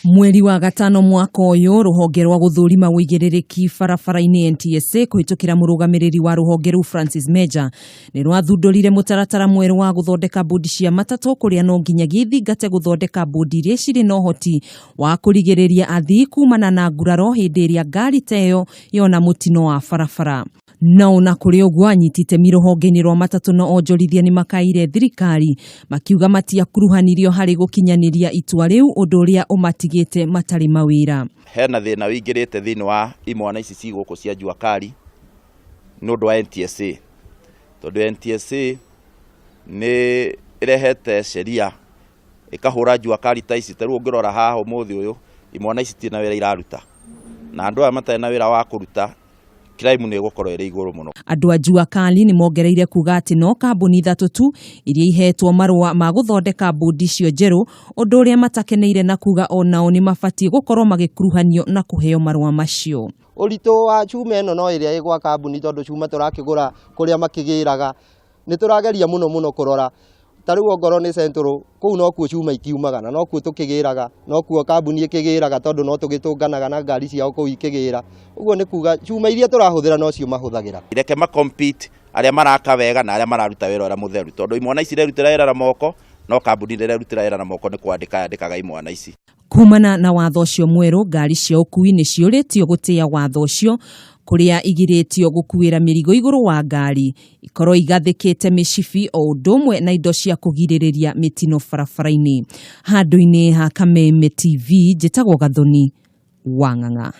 Mweri wa gatano mwaka uyu ruhonge rwa guthurima wigirирiki barabara-ini NTSA kuhitukira murugamiriri wa ruhonge ru Francis Meja ni rwathundurire mutaratara mweru wa guthondeka bodi cia matatu kuria no nginyagia ithingate guthondeka bodi iria ciri na uhoti wa kurigiriria athii kumana na nguraro hindi iria ngari teyo yona mutino wa barabara. No na kuri uguo anyitite miruhonge-ini rwa matatu no onjorithia ni makaire thirikari makiuga matiakuruhanirio hari gukinyaniria itua riu undu uria umatigite matari mawira. Hena thina wingirite thini wa imwana ici ciguku cia Juakali nundu wa NTSA. Tondu NTSA ni irehete sheria ikahura Juakali ta ici taru ngirora haha umuthi uyu imwana ici tina wira iraruta na andu aya matari na wira wa kuruta crime ni gukorwo iri iguru muno. Andu a Juakali ni mongereire kuga ati no kambuni ithatu tu iria ihetwo marua ma guthondeka bodi cio njeru undu uria matakeneire na kuga onao ni mabatie gukorwo magikuruhanio na kuheo marua macio. Urito wa chuma eno no iria igwa kambuni tondu chuma turakigura kuria makigiraga ni turageria muno kurora tariu ongoro ni centro kuu no kuo chuma ikiumagana no kuo tukigiraga no kuo kambuni ikigiraga tondu no tugitunganaga na ngari ciao kuu ikigira uguo ni kuga chuma iria turahuthira no cio mahuthagira ireke ma compete aria maraka wega na aria mararuta wira ora mutheru tondu imwana ici rerutira wira na moko no kambuni rerutira wira na moko ni kwandika yandikaga imwana ici. Kumana na watho ucio mweru ngari cia ukui ni ciuritio gutia watho ucio kuria igiritio gukuira mirigo iguru wa ngari ikorwo igathikite micibi o ndumwe na indo cia kugiririria mitino barabara-ini. Handu-ini ha Kameme TV njitagwo Gathoni Wang'ang'a.